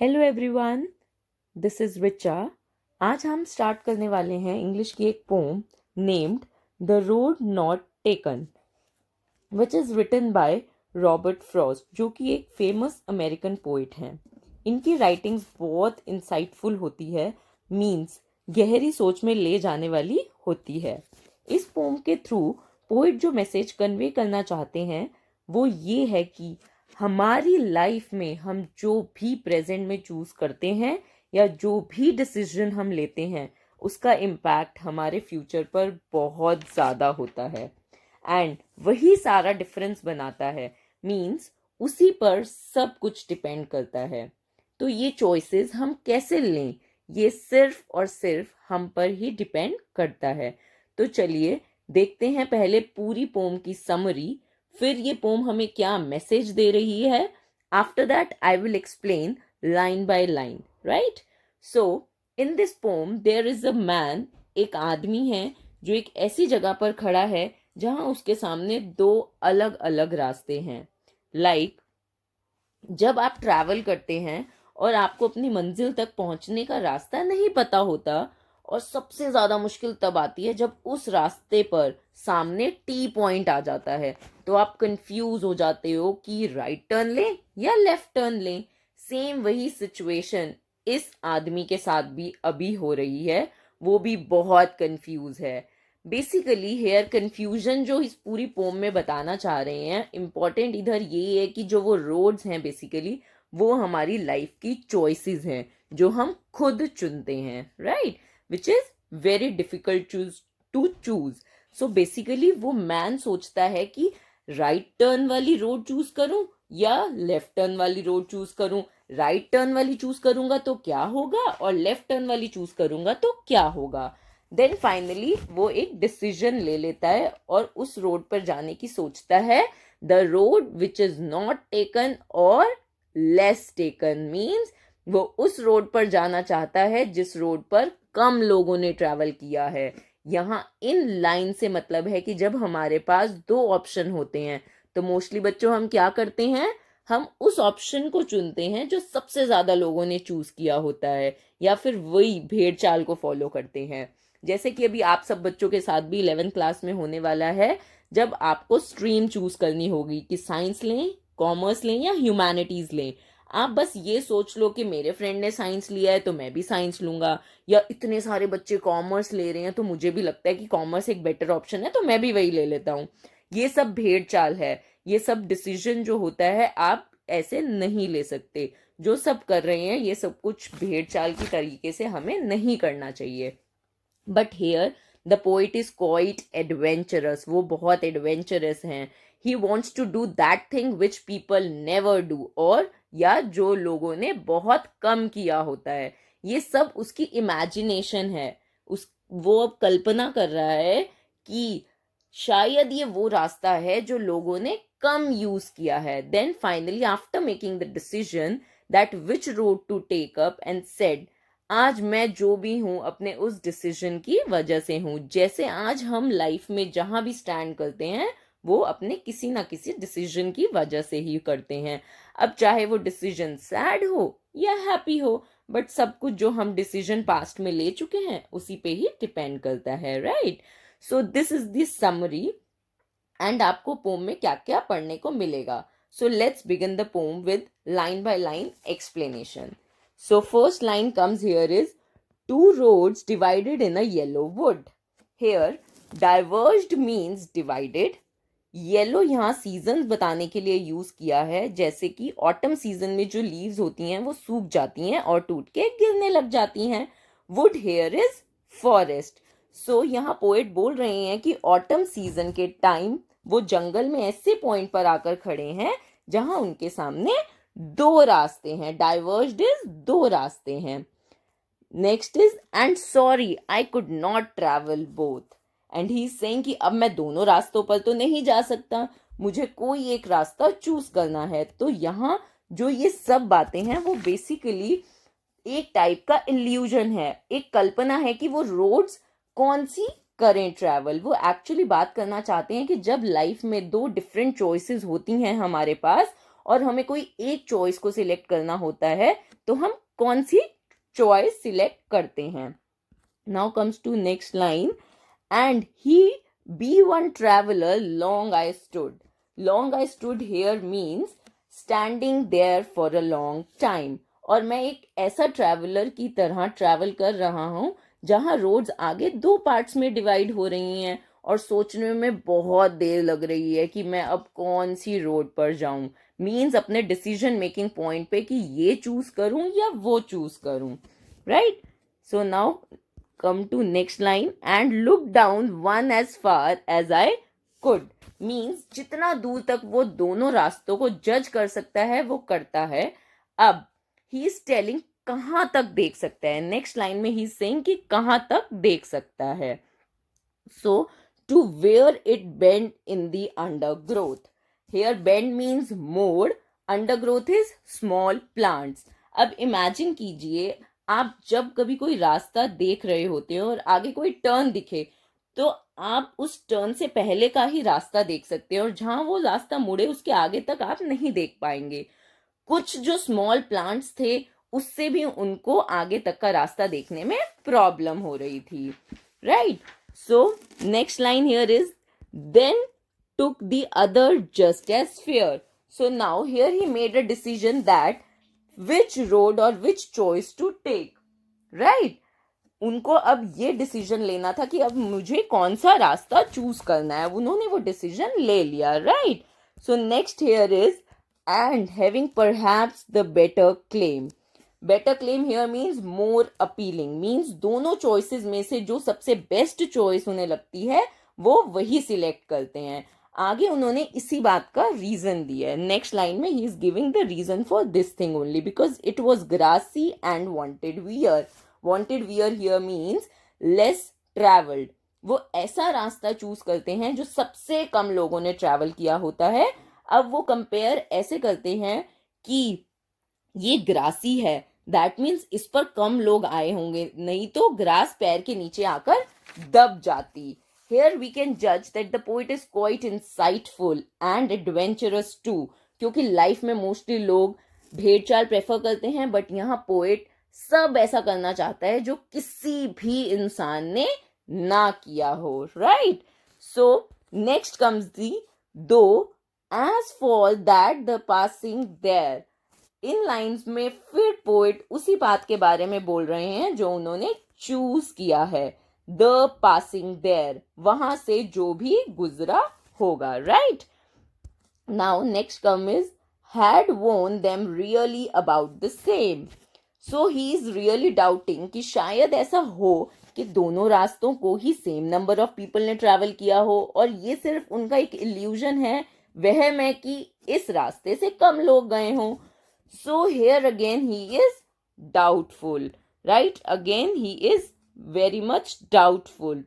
Hello everyone, this is Richa. आज हम start करने वाले हैं इंग्लिश की एक poem named the road not taken, which is written by Robert Frost, जो कि एक फेमस अमेरिकन पोइट हैं। इनकी राइटिंग्स बहुत इंसाइटफुल होती है, मीन्स गहरी सोच में ले जाने वाली होती है। इस पोम के थ्रू पोइट जो मैसेज कन्वे करना चाहते हैं वो ये है कि हमारी लाइफ में हम जो भी प्रेजेंट में चूज करते हैं या जो भी डिसीजन हम लेते हैं उसका इम्पैक्ट हमारे फ्यूचर पर बहुत ज़्यादा होता है एंड वही सारा डिफरेंस बनाता है। मीन्स उसी पर सब कुछ डिपेंड करता है। तो ये चॉइसेस हम कैसे लें ये सिर्फ और सिर्फ हम पर ही डिपेंड करता है। तो चलिए देखते हैं पहले पूरी पोम की समरी, फिर ये पोम हमें क्या मैसेज दे रही है। After that I will explain line by line, right. So in this poem there is a man, एक आदमी है जो एक ऐसी जगह पर खड़ा है जहां उसके सामने दो अलग अलग रास्ते हैं। लाइक जब आप ट्रैवल करते हैं और आपको अपनी मंजिल तक पहुंचने का रास्ता नहीं पता होता, और सबसे ज़्यादा मुश्किल तब आती है जब उस रास्ते पर सामने टी पॉइंट आ जाता है, तो आप कंफ्यूज हो जाते हो कि राइट टर्न लें या लेफ्ट टर्न लें। सेम वही सिचुएशन इस आदमी के साथ भी अभी हो रही है, वो भी बहुत कंफ्यूज है। बेसिकली हेयर कंफ्यूजन जो इस पूरी पोम में बताना चाह रहे हैं, इम्पॉर्टेंट इधर ये है कि जो वो रोड्स हैं बेसिकली वो हमारी लाइफ की चॉइसेस हैं जो हम खुद चुनते हैं, right, which is very difficult choose to choose. So basically वो मैन सोचता है कि राइट टर्न वाली रोड चूज करूं या लेफ्ट टर्न वाली रोड चूज करूं। राइट टर्न वाली चूज करूंगा तो क्या होगा और लेफ्ट टर्न वाली चूज करूंगा तो क्या होगा। देन फाइनली वो एक डिसीजन ले लेता है और उस रोड पर जाने की सोचता है। The road which is not taken और लेस टेकन, मीन्स वो उस रोड पर जाना चाहता है जिस रोड पर कम लोगों ने ट्रैवल किया है। यहाँ इन लाइन से मतलब है कि जब हमारे पास दो ऑप्शन होते हैं तो मोस्टली बच्चों हम क्या करते हैं, हम उस ऑप्शन को चुनते हैं जो सबसे ज्यादा लोगों ने चूज किया होता है या फिर वही भेड़ चाल को फॉलो करते हैं। जैसे कि अभी आप सब बच्चों के साथ भी 11th क्लास में होने वाला है, जब आपको स्ट्रीम चूज करनी होगी कि साइंस लें, कॉमर्स लें या ह्यूमैनिटीज लें। आप बस ये सोच लो कि मेरे फ्रेंड ने साइंस लिया है तो मैं भी साइंस लूंगा, या इतने सारे बच्चे कॉमर्स ले रहे हैं तो मुझे भी लगता है कि कॉमर्स एक बेटर ऑप्शन है तो मैं भी वही ले लेता हूँ। ये सब भेड़ चाल है। ये सब डिसीजन जो होता है आप ऐसे नहीं ले सकते। जो सब कर रहे हैं ये सब कुछ भेड़ चाल की तरीके से हमें नहीं करना चाहिए। But here the poet is quite adventurous, वो बहुत एडवेंचरस हैं। He wants to do that thing which people never do, और या जो लोगों ने बहुत कम किया होता है। ये सब उसकी इमेजिनेशन है। उस वो अब कल्पना कर रहा है कि शायद ये वो रास्ता है जो लोगों ने कम यूज किया है। Then finally after making the decision that which road to take up and said, आज मैं जो भी हूँ अपने उस डिसीजन की वजह से हूँ। जैसे आज हम लाइफ में जहां भी स्टैंड करते हैं वो अपने किसी ना किसी डिसीजन की वजह से ही करते हैं। अब चाहे वो डिसीजन सैड हो या हैप्पी हो, बट सब कुछ जो हम डिसीजन पास्ट में ले चुके हैं उसी पे ही डिपेंड करता है, right. So this is the summary and आपको पोम में क्या क्या पढ़ने को मिलेगा। So let's begin the pome with line by line explanation. So first line comes here is two roads divided in a yellow wood. Here diverged means divided. Yellow यहाँ seasons बताने के लिए यूज किया है, जैसे कि ऑटम सीजन में जो लीव्स होती हैं वो सूख जाती हैं और टूट के गिरने लग जाती हैं। Wood here is forest. So यहाँ पोएट बोल रहे हैं कि ऑटम सीजन के टाइम वो जंगल में ऐसे पॉइंट पर आकर खड़े हैं जहां उनके सामने दो रास्ते हैं। डाइवर्ज्ड इज दो रास्ते हैं। Next is and sorry I could not travel both, and he is saying कि अब मैं दोनों रास्तों पर तो नहीं जा सकता, मुझे कोई एक रास्ता चूज करना है। तो यहाँ जो ये सब बातें हैं वो बेसिकली एक टाइप का इल्यूजन है, एक कल्पना है कि वो रोड्स कौन सी करें ट्रैवल। वो एक्चुअली बात करना चाहते हैं कि जब लाइफ में दो डिफरेंट चॉइसेस होती हैं हमारे पास और हमें कोई एक चॉइस को सिलेक्ट करना होता है तो हम कौन सी चॉइस सिलेक्ट करते हैं. Now comes to next line. And he, be one traveler, long I stood. Long I stood here means standing there for a long time. और मैं एक ऐसा ट्रैवलर की तरह ट्रैवल कर रहा हूँ जहाँ रोड्स आगे दो पार्ट्स में डिवाइड हो रही हैं और सोचने में बहुत देर लग रही है कि मैं अब कौन सी रोड पर जाऊं. मीन्स अपने डिसीजन मेकिंग पॉइंट पे कि ये चूज करूं या वो चूज करूं. Right. So now come to next line. And look down one as far as I could. Means जितना दूर तक वो दोनों रास्तों को जज कर सकता है वो करता है. अब he is telling कहाँ तक देख सकता है. नेक्स्ट लाइन में he is saying कि कहाँ तक देख सकता है. So to where it bend in the undergrowth. Here bend means mode, undergrowth is small plants. अब इमेजिन कीजिए आप जब कभी कोई रास्ता देख रहे होते हो और आगे कोई टर्न दिखे तो आप उस टर्न से पहले का ही रास्ता देख सकते हैं और जहां वो रास्ता मुड़े उसके आगे तक आप नहीं देख पाएंगे. कुछ जो स्मॉल प्लांट्स थे उससे भी उनको आगे तक का रास्ता देखने में प्रॉब्लम हो रही थी. Right. So next line here is then took the other just as fair. So now here he made a decision that which road or which choice to take. Right. उनको अब ये डिसीजन लेना था कि अब मुझे कौन सा रास्ता चूज करना है. उन्होंने वो डिसीजन ले लिया. Right. So next here is and having perhaps the better claim. Better claim here means more appealing. Means दोनों choices में से जो सबसे बेस्ट चॉइस उन्हें लगती है वो वही सिलेक्ट करते हैं. आगे उन्होंने इसी बात का रीजन दिया है. नेक्स्ट लाइन में he is giving the reason for this thing only because it was grassy and wanted wear. Wanted wear here means less travelled. वो ऐसा रास्ता चूज करते हैं जो सबसे कम लोगों ने ट्रेवल किया होता है. अब वो कंपेयर ऐसे करते हैं कि ये ग्रासी है दैट मीन्स इस पर कम लोग आए होंगे नहीं तो ग्रास पैर के नीचे आकर दब जाती. Here we can judge that the poet is quite insightful and adventurous too. क्योंकि लाइफ में मोस्टली लोग भेड़ चाल प्रेफर करते हैं बट यहाँ पोएट सब ऐसा करना चाहता है जो किसी भी इंसान ने ना किया हो. Right. So next comes the दो as for that the passing there. In lines में फिर पोएट उसी बात के बारे में बोल रहे हैं जो उन्होंने चूज किया है. The passing there. वहां से जो भी गुजरा होगा. Right. Now next come is had worn them really about the same. So he is really doubting कि शायद ऐसा हो कि दोनों रास्तों को ही सेम नंबर ऑफ पीपल ने ट्रैवल किया हो और ये सिर्फ उनका एक इल्यूजन है वहम है कि इस रास्ते से कम लोग गए हों. So here again he is doubtful. Right. Again he is very much doubtful.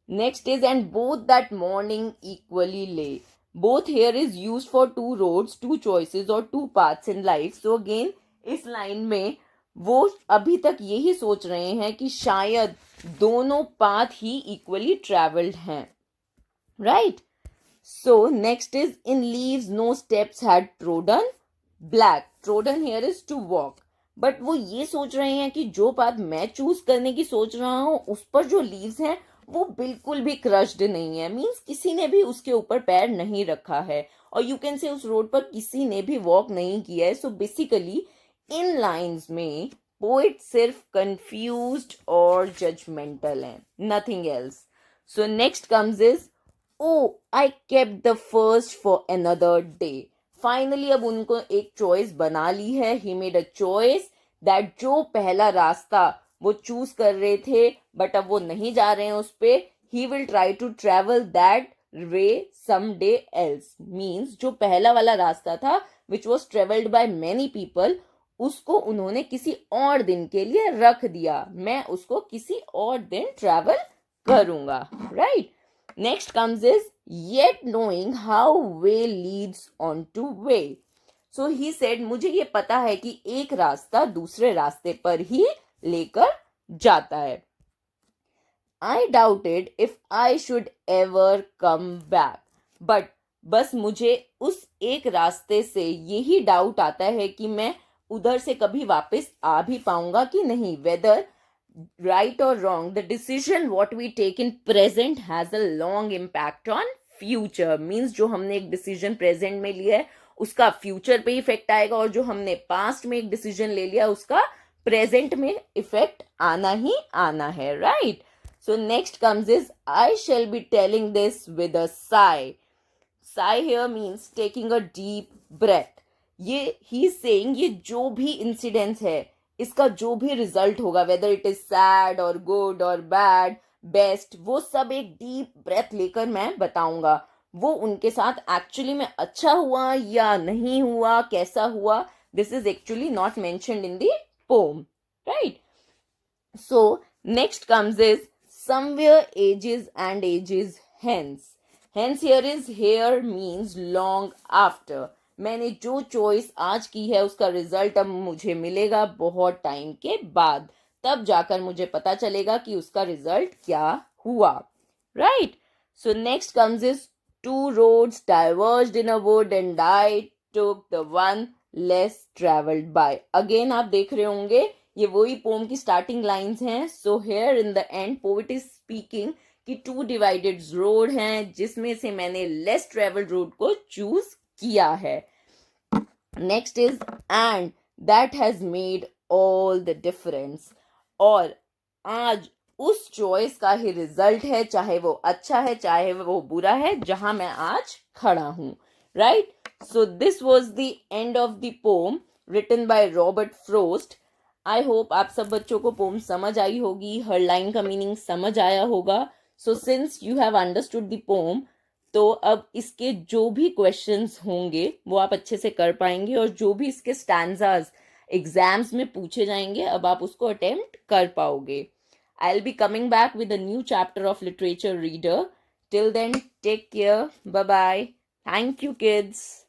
Next is and both that morning equally lay. Both here is used for two roads, two choices or two paths in life. So again इस line में वो अभी तक यही सोच रहे हैं कि शायद दोनों पाथ ही इक्वली ट्रेवल्ड हैं. Right. So next is in leaves no steps had trodden. Black. Trodden here is to walk. बट वो ये सोच रहे हैं कि जो पाथ मैं चूज करने की सोच रहा हूँ उस पर जो लीव्स हैं वो बिल्कुल भी क्रश्ड नहीं है. मीन्स किसी ने भी उसके ऊपर पैर नहीं रखा है और यू कैन से उस रोड पर किसी ने भी वॉक नहीं किया है. सो बेसिकली इन लाइंस में पोएट सिर्फ कंफ्यूज्ड और जजमेंटल है. Nothing else. So next comes is oh I kept the first for another day. Finally अब उनको एक चॉइस बना ली है. He made a choice that जो पहला रास्ता वो चूज कर रहे थे बट अब वो नहीं जा रहे हैं उस पे. He will try to travel that way some day else. Means जो पहला वाला रास्ता था which was travelled by many people उसको उन्होंने किसी और दिन के लिए रख दिया. मैं उसको किसी और दिन ट्रेवल करूंगा. Right. Next comes is yet knowing how way leads on to way. So he said मुझे ये पता है कि एक रास्ता दूसरे रास्ते पर ही लेकर जाता है. I doubted if I should ever come back. But बस मुझे उस एक रास्ते से यही डाउट आता है कि मैं उधर से कभी वापस आ भी पाऊंगा कि नहीं. Whether right or wrong, the decision what we take in present has a long impact on future. Means जो हमने एक decision present में लिया है उसका future पे इफेक्ट आएगा, और जो हमने past में एक decision ले लिया उसका present में इफेक्ट आना ही आना है. right? So next comes is I shall be telling this with a sigh. Sigh here means taking a deep breath. ये ही saying ये जो भी इंसिडेंस है इसका जो भी रिजल्ट होगा, वेदर इट इज सैड और गुड और बैड बेस्ट, वो सब एक डीप ब्रेथ लेकर मैं बताऊंगा. वो उनके साथ एक्चुअली में अच्छा हुआ या नहीं हुआ, कैसा हुआ, this is actually not mentioned in the poem. Right? So next comes is somewhere ages and ages hence. Hence here is here means long after. मैंने जो चॉइस आज की है उसका रिजल्ट अब मुझे मिलेगा बहुत टाइम के बाद, तब जाकर मुझे पता चलेगा कि उसका रिजल्ट क्या हुआ. Right? So next comes is two roads diverged in a wood and I took the one less travelled by. Again आप देख रहे होंगे ये वही पोम की स्टार्टिंग लाइंस हैं. So here in the end poet is speaking कि two divided road हैं जिसमें से मैंने लेस ट्रेवल्ड रोड को चूज किया है. Next is and that has made all the difference. और आज उस चॉइस का ही रिजल्ट है, चाहे वो अच्छा है चाहे वो बुरा है, जहां मैं आज खड़ा हूं. Right? So this was the end of the poem written by Robert Frost. I hope आप सब बच्चों को पोम समझ आई होगी, हर लाइन का मीनिंग समझ आया होगा. So since you have understood the pome, तो अब इसके जो भी क्वेश्चंस होंगे वो आप अच्छे से कर पाएंगे, और जो भी इसके स्टैंजाज एग्जाम्स में पूछे जाएंगे अब आप उसको अटेम्प्ट कर पाओगे. I will be coming back with a new chapter of literature reader. Till then take care, bye bye. Thank you kids.